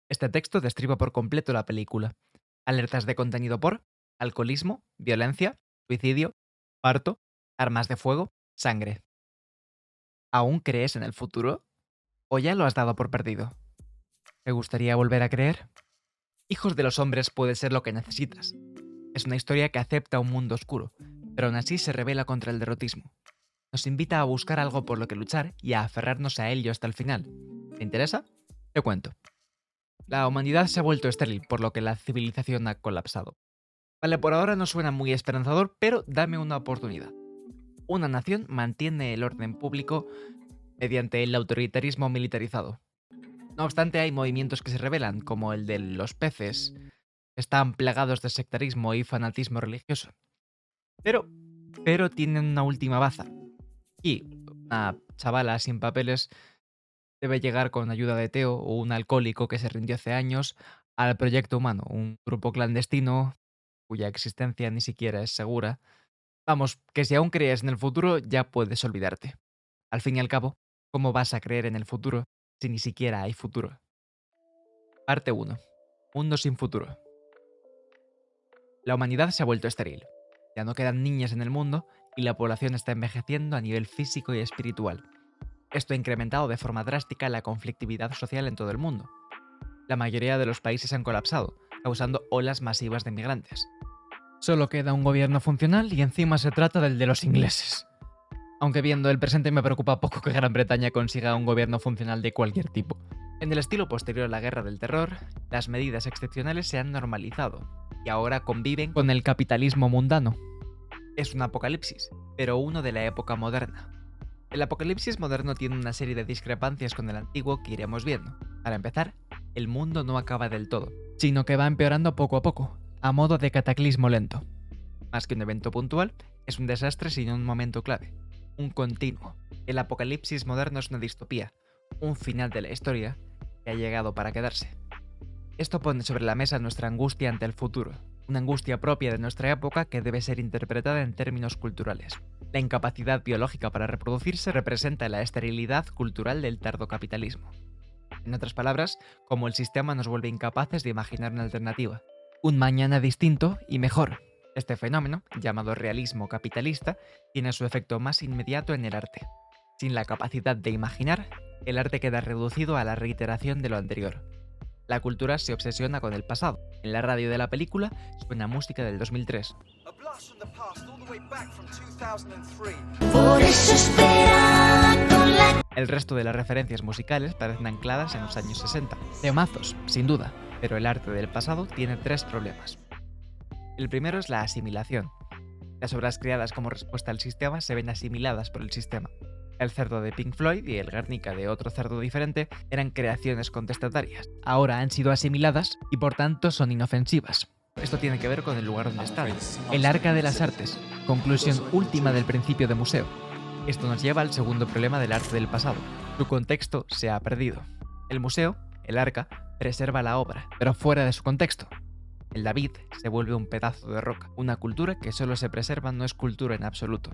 Este texto describe por completo la película. Alertas de contenido por alcoholismo, violencia, suicidio, parto, armas de fuego, sangre. ¿Aún crees en el futuro? ¿O ya lo has dado por perdido? ¿Te gustaría volver a creer? Hijos de los hombres puede ser lo que necesitas. Es una historia que acepta un mundo oscuro, pero aún así se revela contra el derrotismo. Nos invita a buscar algo por lo que luchar y a aferrarnos a ello hasta el final. ¿Te interesa? Te cuento. La humanidad se ha vuelto estéril, por lo que la civilización ha colapsado. Vale, por ahora no suena muy esperanzador, pero dame una oportunidad. Una nación mantiene el orden público mediante el autoritarismo militarizado. No obstante, hay movimientos que se rebelan, como el de los peces, que están plagados de sectarismo y fanatismo religioso. Pero, pero tienen una última baza. Y una chavala sin papeles debe llegar con ayuda de Teo, o un alcohólico que se rindió hace años, al Proyecto Humano, un grupo clandestino cuya existencia ni siquiera es segura. Vamos, que si aún crees en el futuro, ya puedes olvidarte. Al fin y al cabo, ¿cómo vas a creer en el futuro si ni siquiera hay futuro? Parte 1. Mundo sin futuro. La humanidad se ha vuelto estéril. Ya no quedan niñas en el mundo y la población está envejeciendo a nivel físico y espiritual. Esto ha incrementado de forma drástica la conflictividad social en todo el mundo. La mayoría de los países han colapsado, causando olas masivas de migrantes. Solo queda un gobierno funcional y encima se trata del de los ingleses. Aunque viendo el presente me preocupa poco que Gran Bretaña consiga un gobierno funcional de cualquier tipo. En el estilo posterior a la guerra del terror, las medidas excepcionales se han normalizado y ahora conviven con el capitalismo mundano. Es un apocalipsis, pero uno de la época moderna. El apocalipsis moderno tiene una serie de discrepancias con el antiguo que iremos viendo. Para empezar, el mundo no acaba del todo, sino que va empeorando poco a poco, a modo de cataclismo lento. Más que un evento puntual, es un desastre sin un momento clave. Un continuo. El apocalipsis moderno es una distopía, un final de la historia que ha llegado para quedarse. Esto pone sobre la mesa nuestra angustia ante el futuro, una angustia propia de nuestra época que debe ser interpretada en términos culturales. La incapacidad biológica para reproducirse representa la esterilidad cultural del tardocapitalismo. En otras palabras, como el sistema nos vuelve incapaces de imaginar una alternativa. Un mañana distinto y mejor. Este fenómeno, llamado realismo capitalista, tiene su efecto más inmediato en el arte. Sin la capacidad de imaginar, el arte queda reducido a la reiteración de lo anterior. La cultura se obsesiona con el pasado. En la radio de la película suena música del 2003. Por eso espera con la... El resto de las referencias musicales parecen ancladas en los años 60. Temazos, sin duda, pero el arte del pasado tiene tres problemas. El primero es la asimilación. Las obras creadas como respuesta al sistema se ven asimiladas por el sistema. El cerdo de Pink Floyd y el Guernica de otro cerdo diferente eran creaciones contestatarias. Ahora han sido asimiladas y por tanto son inofensivas. Esto tiene que ver con el lugar donde están. El arca de las artes, conclusión última del principio de museo. Esto nos lleva al segundo problema del arte del pasado. Su contexto se ha perdido. El museo, el arca, preserva la obra, pero fuera de su contexto. El David se vuelve un pedazo de roca. Una cultura que solo se preserva no es cultura en absoluto.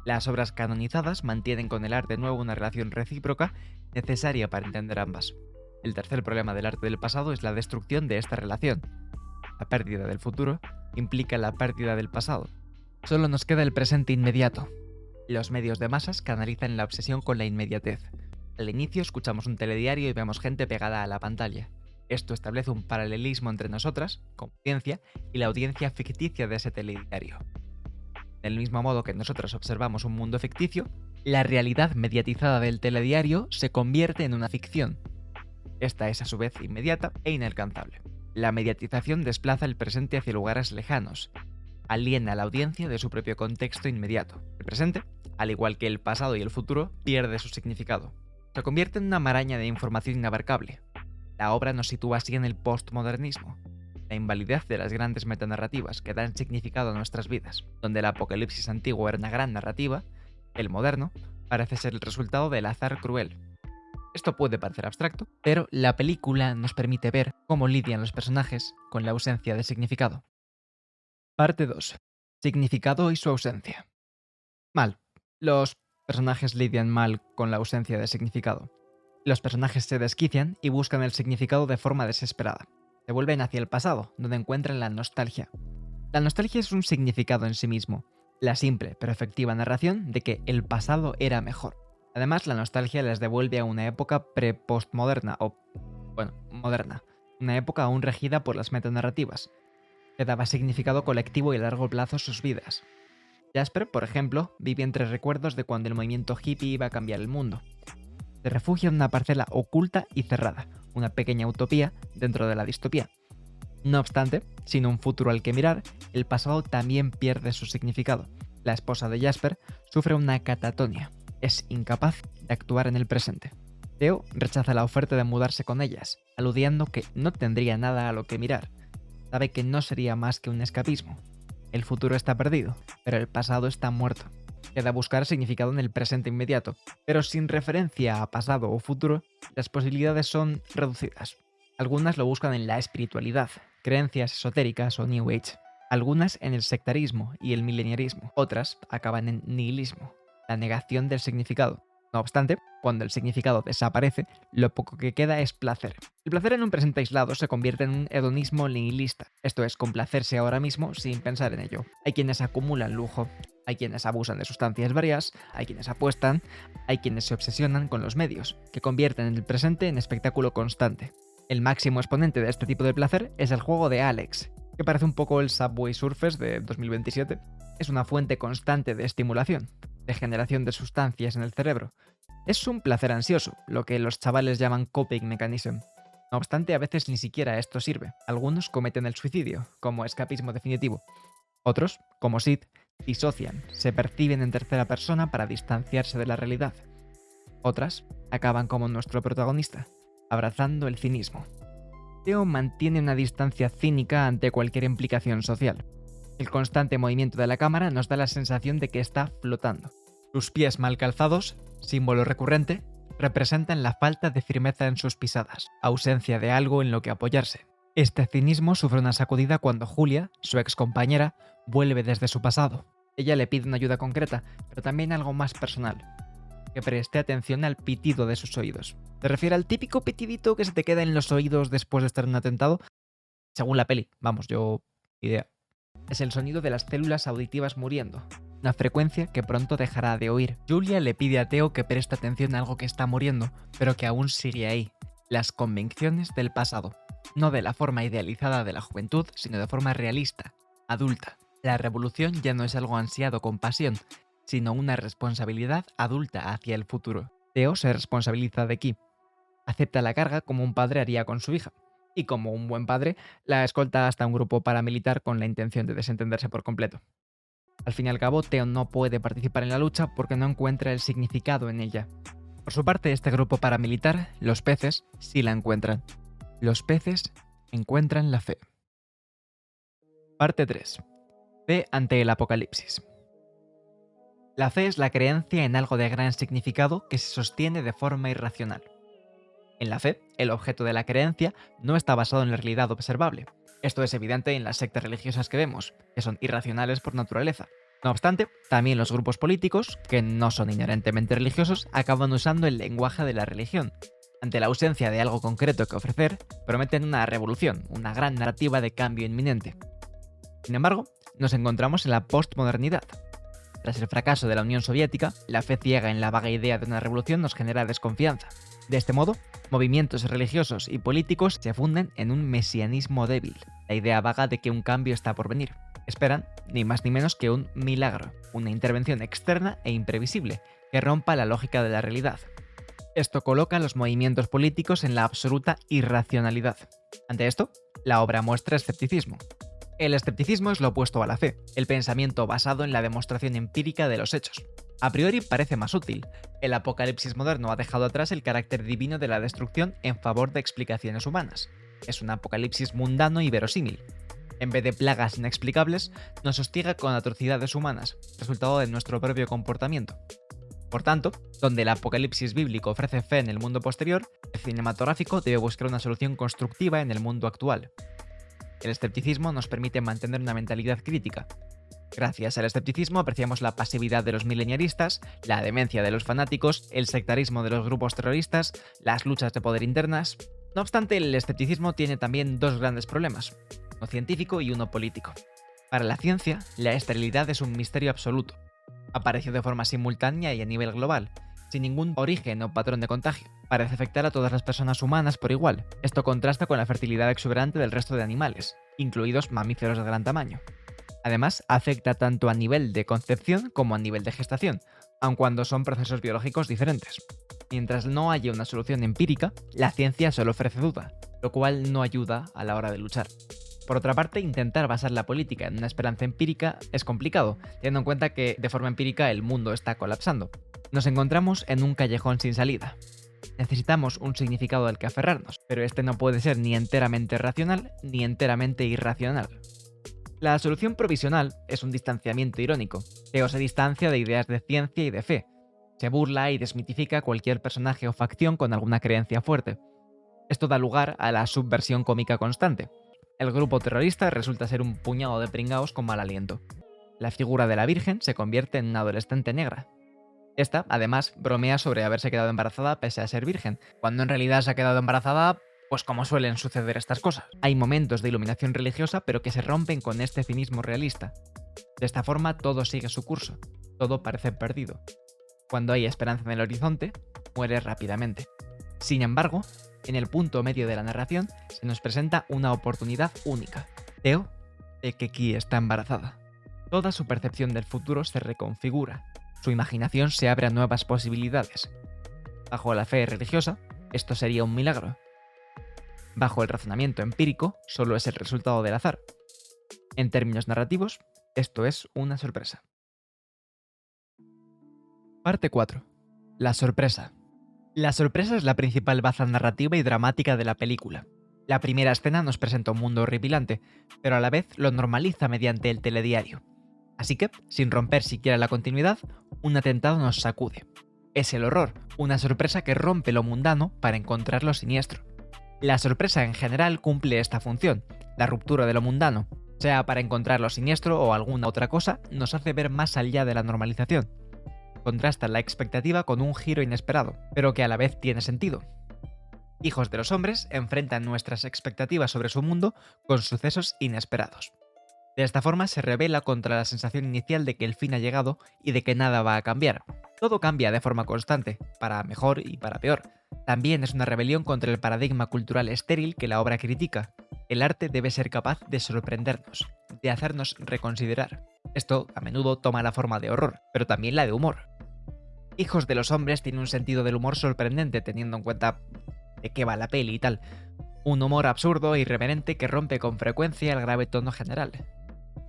Las obras canonizadas mantienen con el arte nuevo una relación recíproca necesaria para entender ambas. El tercer problema del arte del pasado es la destrucción de esta relación. La pérdida del futuro implica la pérdida del pasado. Solo nos queda el presente inmediato. Los medios de masas canalizan la obsesión con la inmediatez. Al inicio escuchamos un telediario y vemos gente pegada a la pantalla. Esto establece un paralelismo entre nosotras, como audiencia, y la audiencia ficticia de ese telediario. Del mismo modo que nosotros observamos un mundo ficticio, la realidad mediatizada del telediario se convierte en una ficción. Esta es a su vez inmediata e inalcanzable. La mediatización desplaza el presente hacia lugares lejanos, aliena a la audiencia de su propio contexto inmediato. El presente, al igual que el pasado y el futuro, pierde su significado. Se convierte en una maraña de información inabarcable. La obra nos sitúa así en el postmodernismo, la invalidez de las grandes metanarrativas que dan significado a nuestras vidas. Donde el apocalipsis antiguo era una gran narrativa, el moderno parece ser el resultado del azar cruel. Esto puede parecer abstracto, pero la película nos permite ver cómo lidian los personajes con la ausencia de significado. Parte 2. Significado y su ausencia. Mal. Los personajes lidian mal con la ausencia de significado. Los personajes se desquician y buscan el significado de forma desesperada. Se vuelven hacia el pasado, donde encuentran la nostalgia. La nostalgia es un significado en sí mismo, la simple pero efectiva narración de que el pasado era mejor. Además, la nostalgia les devuelve a una época pre-postmoderna o, bueno, moderna, una época aún regida por las metanarrativas, que daba significado colectivo y a largo plazo a sus vidas. Jasper, por ejemplo, vive entre recuerdos de cuando el movimiento hippie iba a cambiar el mundo. Se refugia en una parcela oculta y cerrada, una pequeña utopía dentro de la distopía. No obstante, sin un futuro al que mirar, el pasado también pierde su significado. La esposa de Jasper sufre una catatonia. Es incapaz de actuar en el presente. Theo rechaza la oferta de mudarse con ellas, aludiendo que no tendría nada a lo que mirar. Sabe que no sería más que un escapismo. El futuro está perdido, pero el pasado está muerto. Queda buscar significado en el presente inmediato, pero sin referencia a pasado o futuro, las posibilidades son reducidas. Algunas lo buscan en la espiritualidad, creencias esotéricas o New Age. Algunas en el sectarismo y el mileniarismo. Otras acaban en nihilismo, la negación del significado. No obstante, cuando el significado desaparece, lo poco que queda es placer. El placer en un presente aislado se convierte en un hedonismo nihilista, esto es, complacerse ahora mismo sin pensar en ello. Hay quienes acumulan lujo, hay quienes abusan de sustancias varias, hay quienes apuestan, hay quienes se obsesionan con los medios, que convierten el presente en espectáculo constante. El máximo exponente de este tipo de placer es el juego de Alex, que parece un poco el Subway Surfers de 2027. Es una fuente constante de estimulación, de generación de sustancias en el cerebro. Es un placer ansioso, lo que los chavales llaman coping mechanism. No obstante, a veces ni siquiera esto sirve. Algunos cometen el suicidio, como escapismo definitivo. Otros, como Sid, disocian, se perciben en tercera persona para distanciarse de la realidad. Otras acaban como nuestro protagonista, abrazando el cinismo. Theo mantiene una distancia cínica ante cualquier implicación social. El constante movimiento de la cámara nos da la sensación de que está flotando. Sus pies mal calzados, símbolo recurrente, representan la falta de firmeza en sus pisadas, ausencia de algo en lo que apoyarse. Este cinismo sufre una sacudida cuando Julia, su ex compañera, vuelve desde su pasado. Ella le pide una ayuda concreta, pero también algo más personal: que preste atención al pitido de sus oídos. ¿Se refiere al típico pitidito que se te queda en los oídos después de estar en un atentado? Según la peli, vamos, yo... idea. Es el sonido de las células auditivas muriendo, una frecuencia que pronto dejará de oír. Julia le pide a Theo que preste atención a algo que está muriendo, pero que aún sigue ahí: las convicciones del pasado. No de la forma idealizada de la juventud, sino de forma realista, adulta. La revolución ya no es algo ansiado con pasión, sino una responsabilidad adulta hacia el futuro. Theo se responsabiliza de Key. Acepta la carga como un padre haría con su hija, y como un buen padre, la escolta hasta un grupo paramilitar con la intención de desentenderse por completo. Al fin y al cabo, Theo no puede participar en la lucha porque no encuentra el significado en ella. Por su parte, este grupo paramilitar, los peces, sí la encuentran. Los peces encuentran la fe. Parte 3. Fe ante el apocalipsis. La fe es la creencia en algo de gran significado que se sostiene de forma irracional. En la fe, el objeto de la creencia no está basado en la realidad observable. Esto es evidente en las sectas religiosas que vemos, que son irracionales por naturaleza. No obstante, también los grupos políticos, que no son inherentemente religiosos, acaban usando el lenguaje de la religión. Ante la ausencia de algo concreto que ofrecer, prometen una revolución, una gran narrativa de cambio inminente. Sin embargo, nos encontramos en la postmodernidad. Tras el fracaso de la Unión Soviética, la fe ciega en la vaga idea de una revolución nos genera desconfianza. De este modo, movimientos religiosos y políticos se funden en un mesianismo débil, la idea vaga de que un cambio está por venir. Esperan, ni más ni menos que un milagro, una intervención externa e imprevisible, que rompa la lógica de la realidad. Esto coloca a los movimientos políticos en la absoluta irracionalidad. Ante esto, la obra muestra escepticismo. El escepticismo es lo opuesto a la fe, el pensamiento basado en la demostración empírica de los hechos. A priori parece más útil. El apocalipsis moderno ha dejado atrás el carácter divino de la destrucción en favor de explicaciones humanas. Es un apocalipsis mundano y verosímil. En vez de plagas inexplicables, nos hostiga con atrocidades humanas, resultado de nuestro propio comportamiento. Por tanto, donde el apocalipsis bíblico ofrece fe en el mundo posterior, el cinematográfico debe buscar una solución constructiva en el mundo actual. El escepticismo nos permite mantener una mentalidad crítica. Gracias al escepticismo apreciamos la pasividad de los mileniaristas, la demencia de los fanáticos, el sectarismo de los grupos terroristas, las luchas de poder internas. No obstante, el escepticismo tiene también dos grandes problemas, uno científico y uno político. Para la ciencia, la esterilidad es un misterio absoluto. Apareció de forma simultánea y a nivel global, sin ningún origen o patrón de contagio. Parece afectar a todas las personas humanas por igual. Esto contrasta con la fertilidad exuberante del resto de animales, incluidos mamíferos de gran tamaño. Además, afecta tanto a nivel de concepción como a nivel de gestación, aun cuando son procesos biológicos diferentes. Mientras no haya una solución empírica, la ciencia solo ofrece duda, lo cual no ayuda a la hora de luchar. Por otra parte, intentar basar la política en una esperanza empírica es complicado, teniendo en cuenta que de forma empírica el mundo está colapsando. Nos encontramos en un callejón sin salida. Necesitamos un significado al que aferrarnos, pero este no puede ser ni enteramente racional ni enteramente irracional. La solución provisional es un distanciamiento irónico. Teo se distancia de ideas de ciencia y de fe. Se burla y desmitifica cualquier personaje o facción con alguna creencia fuerte. Esto da lugar a la subversión cómica constante. El grupo terrorista resulta ser un puñado de pringaos con mal aliento. La figura de la Virgen se convierte en una adolescente negra. Esta, además, bromea sobre haberse quedado embarazada pese a ser virgen, cuando en realidad se ha quedado embarazada, pues como suelen suceder estas cosas. Hay momentos de iluminación religiosa, pero que se rompen con este cinismo realista. De esta forma, todo sigue su curso. Todo parece perdido. Cuando hay esperanza en el horizonte, muere rápidamente. Sin embargo, en el punto medio de la narración se nos presenta una oportunidad única. Teo ve que Ki está embarazada. Toda su percepción del futuro se reconfigura. Su imaginación se abre a nuevas posibilidades. Bajo la fe religiosa, esto sería un milagro. Bajo el razonamiento empírico, solo es el resultado del azar. En términos narrativos, esto es una sorpresa. Parte 4. La sorpresa. La sorpresa es la principal baza narrativa y dramática de la película. La primera escena nos presenta un mundo horripilante, pero a la vez lo normaliza mediante el telediario. Así que, sin romper siquiera la continuidad, un atentado nos sacude. Es el horror, una sorpresa que rompe lo mundano para encontrar lo siniestro. La sorpresa en general cumple esta función, la ruptura de lo mundano, sea para encontrar lo siniestro o alguna otra cosa, nos hace ver más allá de la normalización. Contrasta la expectativa con un giro inesperado, pero que a la vez tiene sentido. Hijos de los hombres enfrentan nuestras expectativas sobre su mundo con sucesos inesperados. De esta forma se revela contra la sensación inicial de que el fin ha llegado y de que nada va a cambiar. Todo cambia de forma constante, para mejor y para peor. También es una rebelión contra el paradigma cultural estéril que la obra critica. El arte debe ser capaz de sorprendernos, de hacernos reconsiderar. Esto a menudo toma la forma de horror, pero también la de humor. Hijos de los hombres tiene un sentido del humor sorprendente teniendo en cuenta de qué va la peli y tal. Un humor absurdo e irreverente que rompe con frecuencia el grave tono general.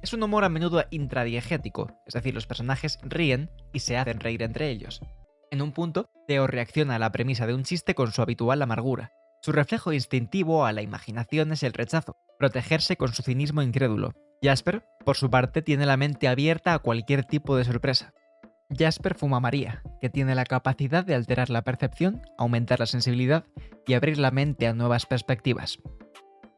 Es un humor a menudo intradiegético, es decir, los personajes ríen y se hacen reír entre ellos. En un punto, Teo reacciona a la premisa de un chiste con su habitual amargura. Su reflejo instintivo a la imaginación es el rechazo, protegerse con su cinismo incrédulo. Jasper, por su parte, tiene la mente abierta a cualquier tipo de sorpresa. Jasper fuma María, que tiene la capacidad de alterar la percepción, aumentar la sensibilidad y abrir la mente a nuevas perspectivas.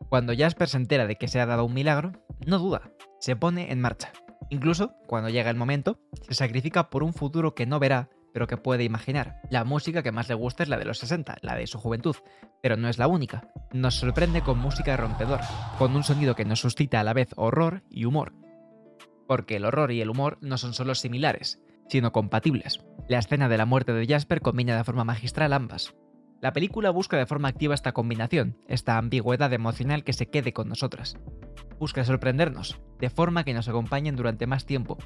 Cuando Jasper se entera de que se ha dado un milagro, no duda, se pone en marcha. Incluso, cuando llega el momento, se sacrifica por un futuro que no verá, pero que puede imaginar. La música que más le gusta es la de los 60, la de su juventud, pero no es la única. Nos sorprende con música rompedora, con un sonido que nos suscita a la vez horror y humor. Porque el horror y el humor no son solo similares, sino compatibles. La escena de la muerte de Jasper combina de forma magistral ambas. La película busca de forma activa esta combinación, esta ambigüedad emocional que se quede con nosotras. Busca sorprendernos, de forma que nos acompañen durante más tiempo,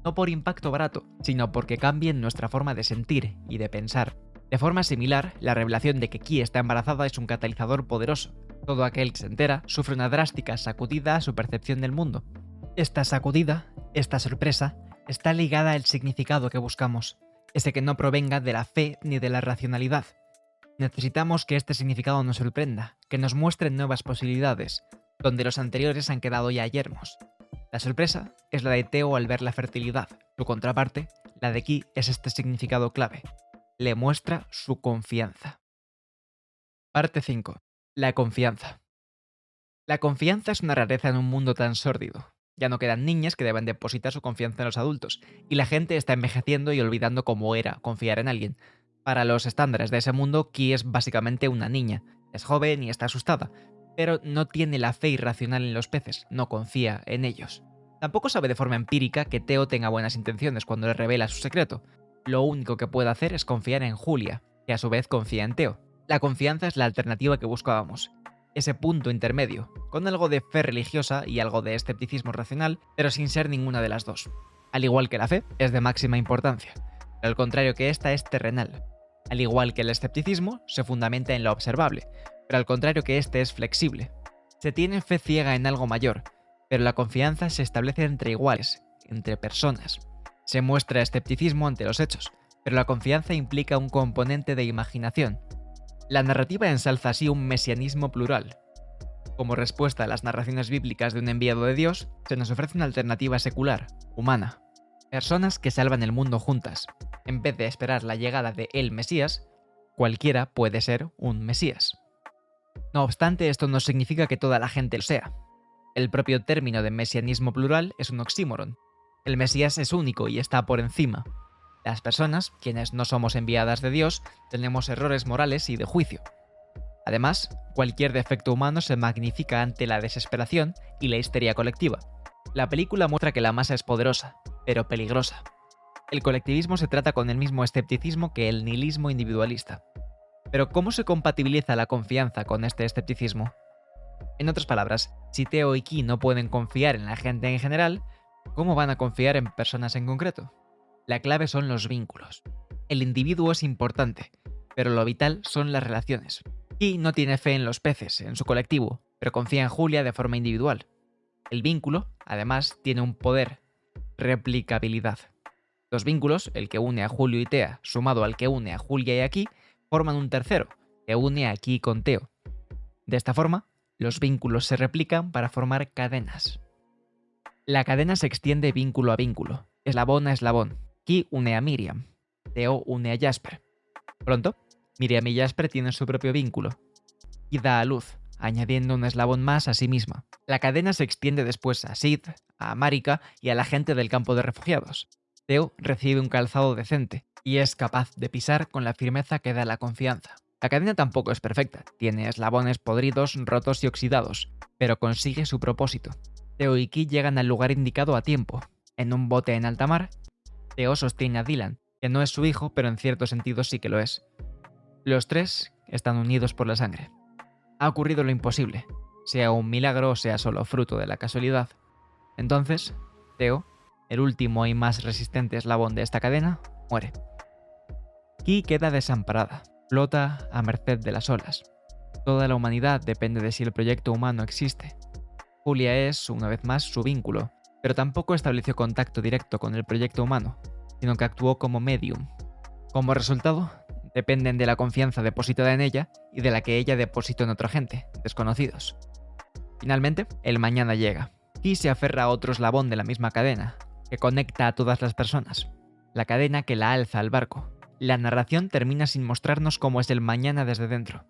no por impacto barato, sino porque cambien nuestra forma de sentir y de pensar. De forma similar, la revelación de que Ki está embarazada es un catalizador poderoso. Todo aquel que se entera sufre una drástica sacudida a su percepción del mundo. Esta sacudida, esta sorpresa, está ligada al significado que buscamos, ese que no provenga de la fe ni de la racionalidad. Necesitamos que este significado nos sorprenda, que nos muestre nuevas posibilidades, donde los anteriores han quedado ya yermos. La sorpresa es la de Teo al ver la fertilidad. Su contraparte, la de Ki, es este significado clave. Le muestra su confianza. Parte 5. La confianza. La confianza es una rareza en un mundo tan sórdido. Ya no quedan niñas que deben depositar su confianza en los adultos, y la gente está envejeciendo y olvidando cómo era confiar en alguien. Para los estándares de ese mundo, Ki es básicamente una niña. Es joven y está asustada, pero no tiene la fe irracional en los peces, no confía en ellos. Tampoco sabe de forma empírica que Theo tenga buenas intenciones cuando le revela su secreto. Lo único que puede hacer es confiar en Julia, que a su vez confía en Theo. La confianza es la alternativa que buscábamos. Ese punto intermedio, con algo de fe religiosa y algo de escepticismo racional, pero sin ser ninguna de las dos. Al igual que la fe, es de máxima importancia, pero al contrario que esta es terrenal. Al igual que el escepticismo, se fundamenta en lo observable, pero al contrario que este es flexible. Se tiene fe ciega en algo mayor, pero la confianza se establece entre iguales, entre personas. Se muestra escepticismo ante los hechos, pero la confianza implica un componente de imaginación. La narrativa ensalza así un mesianismo plural. Como respuesta a las narraciones bíblicas de un enviado de Dios, se nos ofrece una alternativa secular, humana. Personas que salvan el mundo juntas. En vez de esperar la llegada de el Mesías, cualquiera puede ser un Mesías. No obstante, esto no significa que toda la gente lo sea. El propio término de mesianismo plural es un oxímoron. El Mesías es único y está por encima. Las personas, quienes no somos enviadas de Dios, tenemos errores morales y de juicio. Además, cualquier defecto humano se magnifica ante la desesperación y la histeria colectiva. La película muestra que la masa es poderosa, pero peligrosa. El colectivismo se trata con el mismo escepticismo que el nihilismo individualista. Pero ¿cómo se compatibiliza la confianza con este escepticismo? En otras palabras, si Theo y Ki no pueden confiar en la gente en general, ¿cómo van a confiar en personas en concreto? La clave son los vínculos. El individuo es importante, pero lo vital son las relaciones. Ki no tiene fe en los peces, en su colectivo, pero confía en Julia de forma individual. El vínculo, además, tiene un poder: replicabilidad. Los vínculos, el que une a Julio y Thea, sumado al que une a Julia y a Ki, forman un tercero, que une a Ki con Theo. De esta forma, los vínculos se replican para formar cadenas. La cadena se extiende vínculo a vínculo, eslabón a eslabón. Ki une a Miriam, Theo une a Jasper. Pronto, Miriam y Jasper tienen su propio vínculo, y da a luz, añadiendo un eslabón más a sí misma. La cadena se extiende después a Sid, a Marika y a la gente del campo de refugiados. Theo recibe un calzado decente, y es capaz de pisar con la firmeza que da la confianza. La cadena tampoco es perfecta, tiene eslabones podridos, rotos y oxidados, pero consigue su propósito. Theo y Ki llegan al lugar indicado a tiempo. En un bote en alta mar, Theo sostiene a Dylan, que no es su hijo, pero en cierto sentido sí que lo es. Los tres están unidos por la sangre. Ha ocurrido lo imposible, sea un milagro o sea solo fruto de la casualidad. Entonces, Theo, el último y más resistente eslabón de esta cadena, muere. Ki queda desamparada, flota a merced de las olas. Toda la humanidad depende de si el proyecto humano existe. Julia es, una vez más, su vínculo, pero tampoco estableció contacto directo con el proyecto humano, sino que actuó como medium. Como resultado, dependen de la confianza depositada en ella y de la que ella depositó en otra gente, desconocidos. Finalmente, el mañana llega. Ki se aferra a otro eslabón de la misma cadena, que conecta a todas las personas. La cadena que la alza al barco. La narración termina sin mostrarnos cómo es el mañana desde dentro.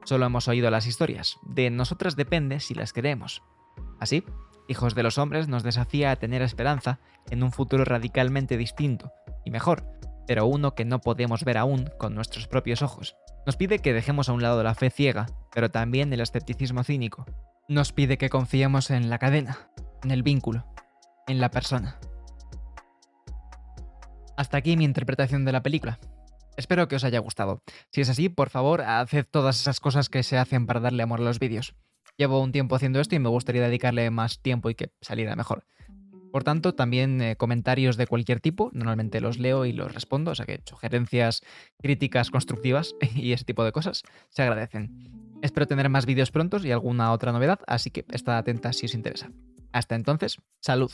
Solo hemos oído las historias. De nosotras depende si las creemos. Así, Hijos de los Hombres nos desafía a tener esperanza en un futuro radicalmente distinto y mejor, pero uno que no podemos ver aún con nuestros propios ojos. Nos pide que dejemos a un lado la fe ciega, pero también el escepticismo cínico. Nos pide que confiemos en la cadena, en el vínculo, en la persona. Hasta aquí mi interpretación de la película. Espero que os haya gustado. Si es así, por favor, haced todas esas cosas que se hacen para darle amor a los vídeos. Llevo un tiempo haciendo esto y me gustaría dedicarle más tiempo y que saliera mejor. Por tanto, también comentarios de cualquier tipo, normalmente los leo y los respondo, o sea que sugerencias, críticas constructivas y ese tipo de cosas se agradecen. Espero tener más vídeos prontos y alguna otra novedad, así que estad atentas si os interesa. Hasta entonces, salud.